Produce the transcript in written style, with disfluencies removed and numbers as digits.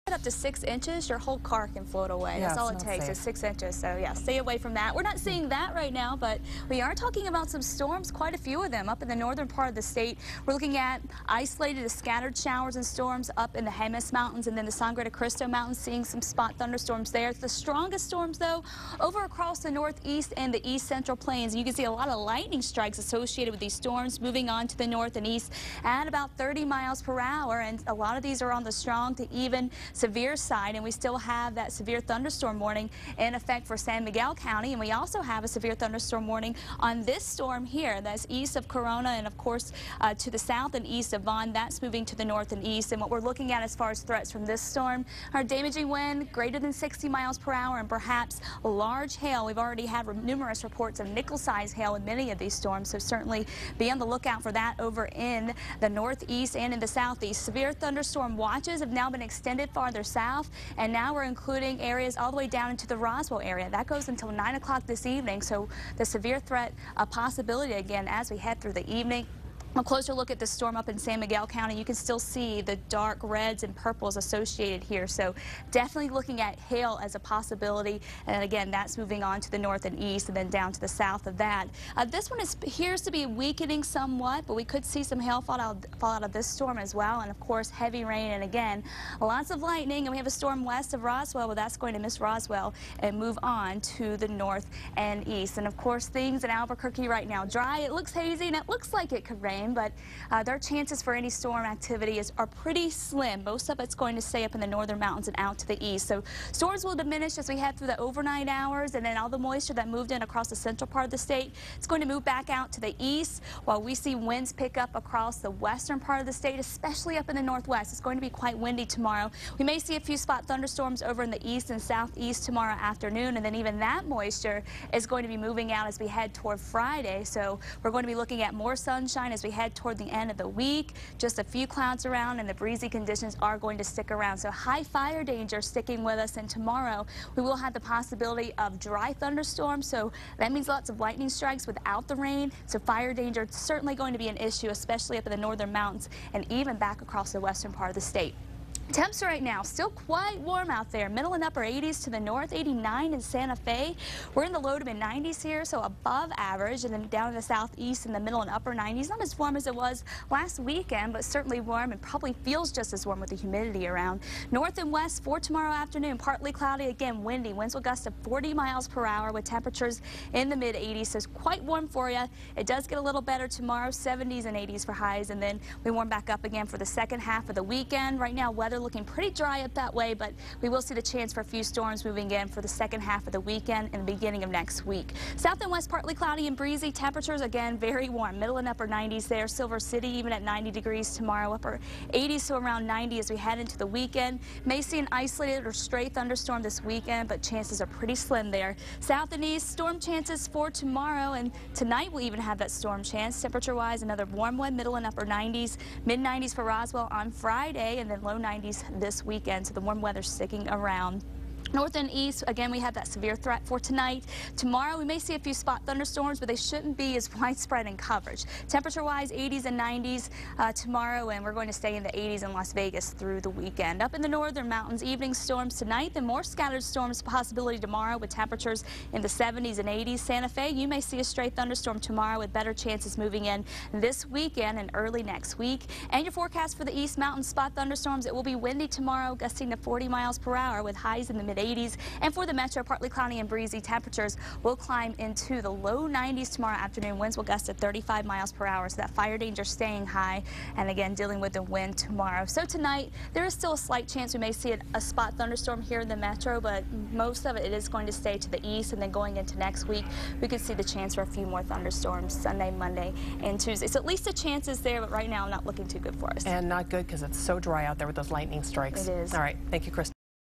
Up to 6 inches, your whole car can float away. Yeah, That's all it it's not takes safe. is 6 inches. So yeah, stay away from that. We're not seeing that right now, but we are talking about some storms, quite a few of them up in the northern part of the state. We're looking at isolated to scattered showers and storms up in the Jemez Mountains and then the Sangre de Cristo Mountains, seeing some spot thunderstorms there. The strongest storms, though, over across the northeast and the east central plains. You can see a lot of lightning strikes associated with these storms moving on to the north and east at about 30 miles per hour, and a lot of these are on the strong to even severe side. And we still have that severe thunderstorm warning in effect for San Miguel County, and we also have a severe thunderstorm warning on this storm here that's east of Corona and of course to the south and east of Vaughn. That's moving to the north and east, and what we're looking at as far as threats from this storm are damaging wind greater than 60 miles per hour and perhaps large hail. We've already had numerous reports of nickel-sized hail in many of these storms, so certainly be on the lookout for that over in the northeast and in the southeast. Severe thunderstorm watches have now been extended farther south, and now we're including areas all the way down into the Roswell area. That goes until 9 o'clock this evening, so the severe threat a possibility again as we head through the evening. A closer look at the storm up in San Miguel County, you can still see the dark reds and purples associated here, so definitely looking at hail as a possibility. And again, that's moving on to the north and east and then down to the south of that. This one appears to be weakening somewhat, but we could see some hail fall out of this storm as well, and of course heavy rain and again lots of lightning. And we have a storm west of Roswell, but that's going to miss Roswell and move on to the north and east. And of course things in Albuquerque right now dry. It looks hazy and it looks like it could rain, but their chances for any storm activity are pretty slim. Most of it's going to stay up in the northern mountains and out to the east. So storms will diminish as we head through the overnight hours, and then all the moisture that moved in across the central part of the state, it's going to move back out to the east, while we see winds pick up across the western part of the state, especially up in the northwest. It's going to be quite windy tomorrow. We may see a few spot thunderstorms over in the east and southeast tomorrow afternoon, and then even that moisture is going to be moving out as we head toward Friday. So we're going to be looking at more sunshine as we head toward the end of the week. Just a few clouds around, and the breezy conditions are going to stick around. So high fire danger sticking with us, and tomorrow we will have the possibility of dry thunderstorms. So that means lots of lightning strikes without the rain. So fire danger is certainly going to be an issue, especially up in the northern mountains and even back across the western part of the state. Temps right now still quite warm out there. Middle and upper 80s to the north, 89 in Santa Fe. We're in the low to mid 90s here, so above average, and then down in the southeast in the middle and upper 90s. Not as warm as it was last weekend, but certainly warm and probably feels just as warm with the humidity around. North and west for tomorrow afternoon, partly cloudy, again windy. Winds will gust to 40 miles per hour with temperatures in the mid 80s, so it's quite warm for you. It does get a little better tomorrow, 70s and 80s for highs, and then we warm back up again for the second half of the weekend. Right now, weather looking pretty dry up that way, but we will see the chance for a few storms moving in for the second half of the weekend and the beginning of next week. South and west partly cloudy and breezy. Temperatures again very warm, middle and upper 90s there. Silver City even at 90 degrees tomorrow, upper 80s to around 90 as we head into the weekend. May see an isolated or stray thunderstorm this weekend, but chances are pretty slim there. South and east storm chances for tomorrow, and tonight we'll even have that storm chance. Temperature wise, another warm one, middle and upper 90s, mid 90s for Roswell on Friday, and then low 90s this weekend, so the warm weather sticking around. North and east, again, we have that severe threat for tonight. Tomorrow, we may see a few spot thunderstorms, but they shouldn't be as widespread in coverage. Temperature-wise, 80s and 90s tomorrow, and we're going to stay in the 80s in Las Vegas through the weekend. Up in the northern mountains, evening storms tonight, then more scattered storms possibility tomorrow with temperatures in the 70s and 80s. Santa Fe, you may see a stray thunderstorm tomorrow with better chances moving in this weekend and early next week. And your forecast for the East Mountain spot thunderstorms, it will be windy tomorrow, gusting to 40 miles per hour with highs in the mid 80s, and for the metro, partly cloudy and breezy. Temperatures will climb into the low 90s tomorrow afternoon. Winds will gust to 35 miles per hour, so that fire danger staying high, and again dealing with the wind tomorrow. So tonight there is still a slight chance we may see a spot thunderstorm here in the metro, but most of it is going to stay to the east, and then going into next week we could see the chance for a few more thunderstorms Sunday, Monday, and Tuesday. So at least the chance is there, but right now not looking too good for us. And not good because it's so dry out there with those lightning strikes. It is. All right, thank you, Kristen.